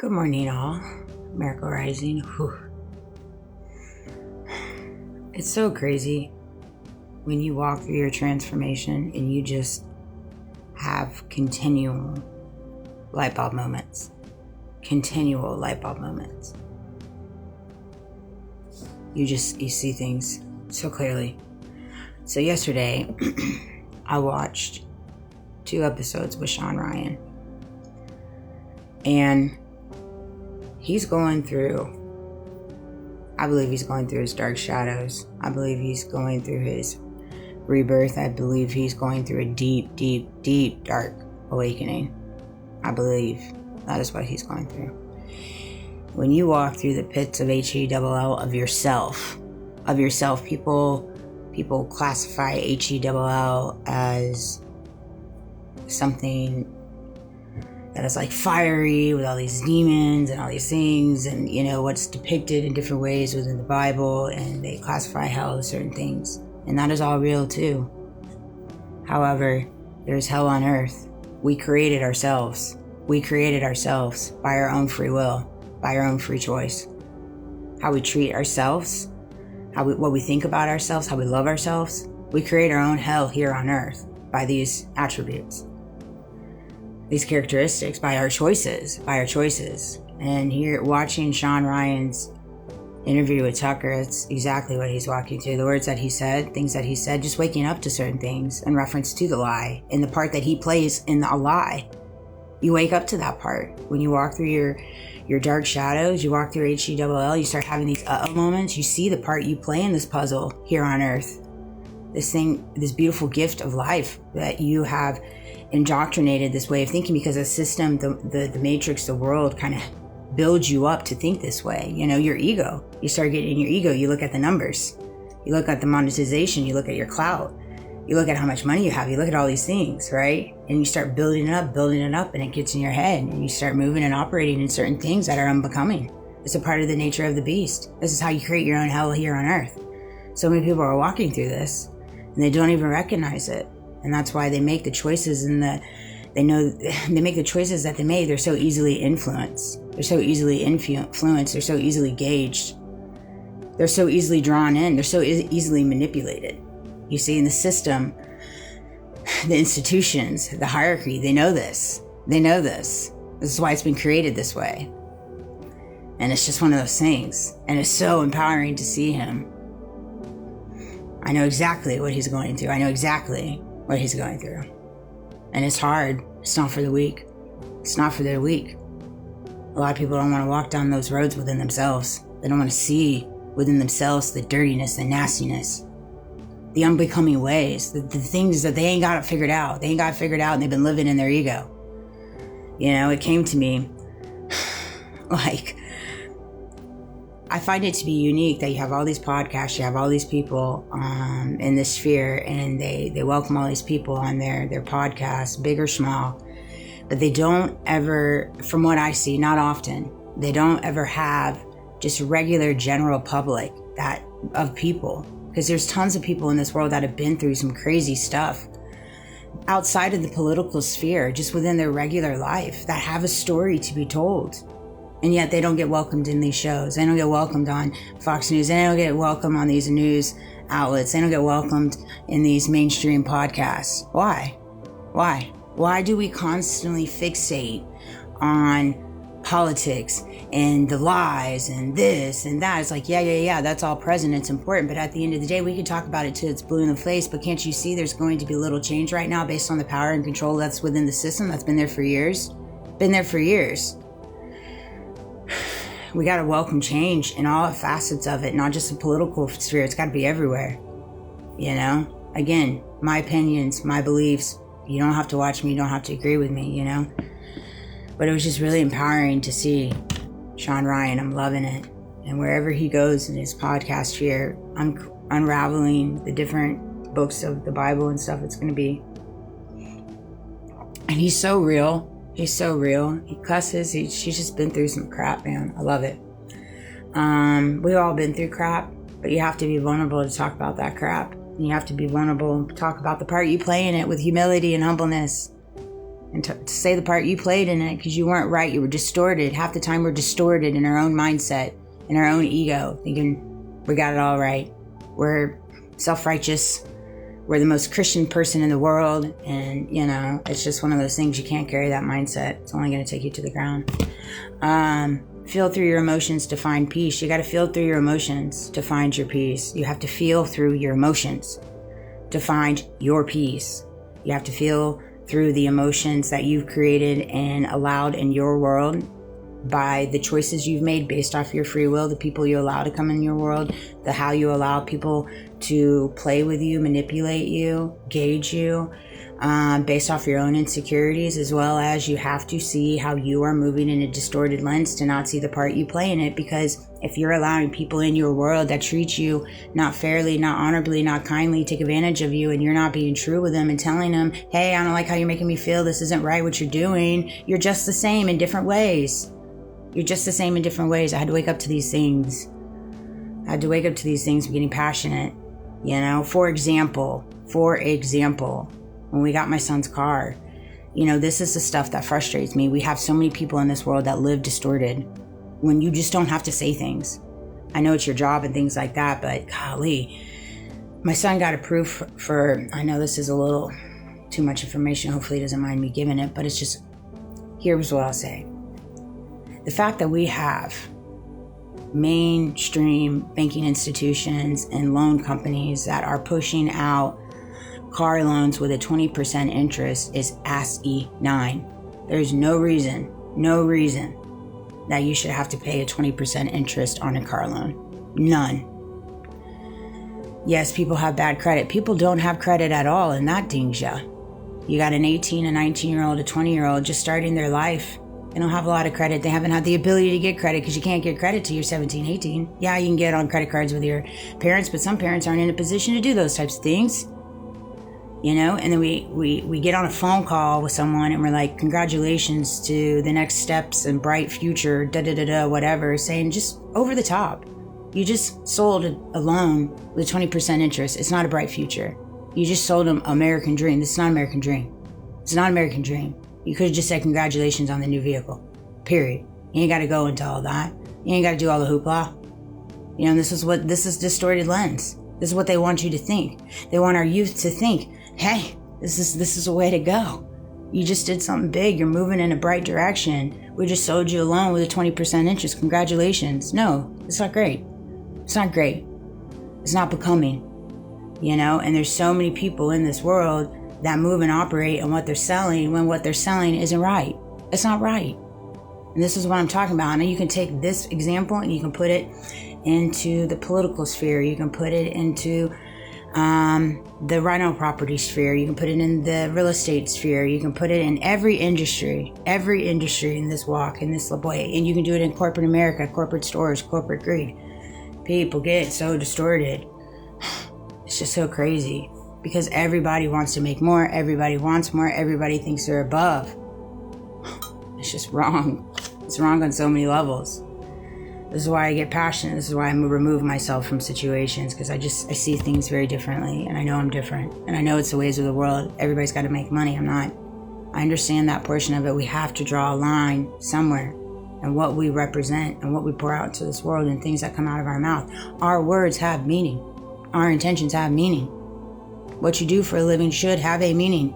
Good morning, all. Miracle Rising. Whew. It's so crazy when you walk through your transformation and you just have continual light bulb moments. Continual light bulb moments. You see things so clearly. So yesterday, I watched 2 episodes with Sean Ryan. And I believe he's going through his dark shadows. I believe he's going through his rebirth. I believe he's going through a deep, deep, deep, dark awakening. I believe that is what he's going through. When you walk through the pits of HELL of yourself, people classify HELL as something that is like fiery with all these demons and all these things, and what's depicted in different ways within the Bible, and they classify hell as certain things, and that is all real too. However, there's hell on earth. We created ourselves by our own free will, by our own free choice. How we treat ourselves, what we think about ourselves, how we love ourselves. We create our own hell here on earth by these attributes, these characteristics, by our choices. And here, watching Sean Ryan's interview with Tucker, it's exactly what he's walking through. The words that he said, things that he said, just waking up to certain things in reference to the lie, and the part that he plays in the lie. You wake up to that part. When you walk through your dark shadows, you walk through HELL, you start having these moments, you see the part you play in this puzzle here on earth. This beautiful gift of life that you have indoctrinated this way of thinking, because the system, the matrix, the world kind of builds you up to think this way. Your ego. You start getting in your ego. You look at the numbers. You look at the monetization. You look at your clout. You look at how much money you have. You look at all these things, right? And you start building it up, and it gets in your head, and you start moving and operating in certain things that are unbecoming. It's a part of the nature of the beast. This is how you create your own hell here on earth. So many people are walking through this, and they don't even recognize it. And that's why they make the choices they make the choices that they made. They're so easily influenced. They're so easily influenced. They're so easily gauged. They're so easily drawn in. They're so easily manipulated. You see, in the system, the institutions, the hierarchy, they know this. This is why it's been created this way. And it's just one of those things. And it's so empowering to see him. I know exactly what he's going through. And it's hard. It's not for the weak. A lot of people don't want to walk down those roads within themselves. They don't want to see within themselves the dirtiness, the nastiness, the unbecoming ways, the things that they ain't got it figured out. And they've been living in their ego. It came to me like, I find it to be unique that you have all these podcasts, you have all these people in this sphere, and they welcome all these people on their podcasts, big or small, but they don't ever, from what I see, not often, they don't ever have just regular general public of people, because there's tons of people in this world that have been through some crazy stuff outside of the political sphere, just within their regular life, that have a story to be told. And yet they don't get welcomed in these shows. They don't get welcomed on Fox News. They don't get welcomed on these news outlets. They don't get welcomed in these mainstream podcasts. Why? Why do we constantly fixate on politics and the lies and this and that? It's like, yeah, that's all present. It's important. But at the end of the day, we can talk about it till it's blue in the face. But can't you see there's going to be little change right now based on the power and control that's within the system that's been there for years? We got to welcome change in all facets of it, not just the political sphere. It's got to be everywhere. Again, my opinions, my beliefs. You don't have to watch me. You don't have to agree with me, But it was just really empowering to see Sean Ryan. I'm loving it. And wherever he goes in his podcast sphere, I'm unraveling the different books of the Bible and stuff it's going to be. And he's so real. He cusses. She's just been through some crap, man. I love it. We've all been through crap, but you have to be vulnerable to talk about that crap. And you have to be vulnerable and talk about the part you play in it with humility and humbleness. and to say the part you played in it, because you weren't right. You were distorted. Half the time we're distorted in our own mindset, in our own ego, thinking we got it all right. We're self-righteous. We're the most Christian person in the world. And, it's just one of those things. You can't carry that mindset. It's only going to take you to the ground. Feel through your emotions to find peace. You got to feel through your emotions to find your peace. You have to feel through your emotions to find your peace. You have to feel through the emotions that you've created and allowed in your world by the choices you've made based off your free will, the people you allow to come in your world, how you allow people to play with you, manipulate you, gauge you, based off your own insecurities, as well as you have to see how you are moving in a distorted lens to not see the part you play in it. Because if you're allowing people in your world that treat you not fairly, not honorably, not kindly, take advantage of you, and you're not being true with them and telling them, hey, I don't like how you're making me feel, this isn't right what you're doing, you're just the same in different ways. You're just the same in different ways. I had to wake up to these things. I'm getting passionate. For example, when we got my son's car, this is the stuff that frustrates me. We have so many people in this world that live distorted when you just don't have to say things. I know it's your job and things like that, but golly, my son got approved for, I know this is a little too much information. Hopefully he doesn't mind me giving it, but it's just, here's what I'll say. The fact that we have mainstream banking institutions and loan companies that are pushing out car loans with a 20% interest is asinine. There's no reason that you should have to pay a 20% interest on a car loan. None. Yes, people have bad credit. People don't have credit at all, and that dings ya. You got an 18, a 19-year-old, a 20-year-old just starting their life. They don't have a lot of credit. They haven't had the ability to get credit because you can't get credit till you're 17, 18. Yeah, you can get on credit cards with your parents, but some parents aren't in a position to do those types of things. And then we get on a phone call with someone and we're like, congratulations to the next steps and bright future, whatever, saying just over the top. You just sold a loan with a 20% interest. It's not a bright future. You just sold them American dream. This is not an American dream. It's not an American dream. You could have just said congratulations on the new vehicle. Period. You ain't got to go into all that. You ain't got to do all the hoopla. This is distorted lens. This is what they want you to think. They want our youth to think, hey, this is a way to go. You just did something big. You're moving in a bright direction. We just sold you a loan with a 20% interest. Congratulations. No, it's not great. It's not great. It's not becoming. And there's so many people in this world that move and operate on what they're selling when what they're selling isn't right. It's not right. And this is what I'm talking about. And you can take this example and you can put it into the political sphere. You can put it into the rental property sphere. You can put it in the real estate sphere. You can put it in every industry in this walk, in this way. And you can do it in corporate America, corporate stores, corporate greed. People get so distorted. It's just so crazy. Because everybody wants to make more, everybody wants more, everybody thinks they're above. It's just wrong. It's wrong on so many levels. This is why I get passionate. This is why I remove myself from situations, because I see things very differently, and I know I'm different. And I know it's the ways of the world. Everybody's got to make money. I'm not. I understand that portion of it. We have to draw a line somewhere, and what we represent and what we pour out into this world and things that come out of our mouth. Our words have meaning. Our intentions have meaning. What you do for a living should have a meaning.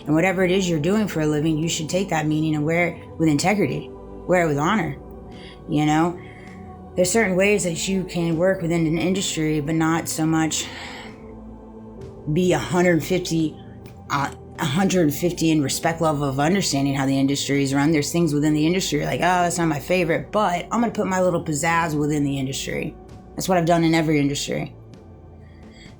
And whatever it is you're doing for a living, you should take that meaning and wear it with integrity. Wear it with honor. There's certain ways that you can work within an industry, but not so much be 150 in respect level of understanding how the industry is run. There's things within the industry like, oh, that's not my favorite, but I'm going to put my little pizzazz within the industry. That's what I've done in every industry.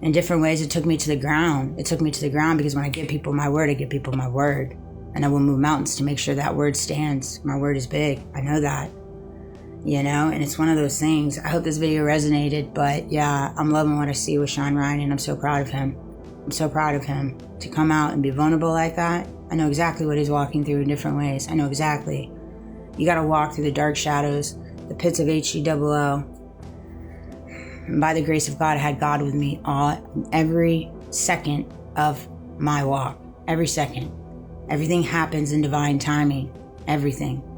In different ways, it took me to the ground. It took me to the ground because when I give people my word, I give people my word. And I will move mountains to make sure that word stands. My word is big. I know that. And it's one of those things. I hope this video resonated, but yeah, I'm loving what I see with Sean Ryan, and I'm so proud of him. I'm so proud of him to come out and be vulnerable like that. I know exactly what he's walking through in different ways. I know exactly. You got to walk through the dark shadows, the pits of HEOO. And by the grace of God, I had God with me every second of my walk. Every second. Everything happens in divine timing. Everything.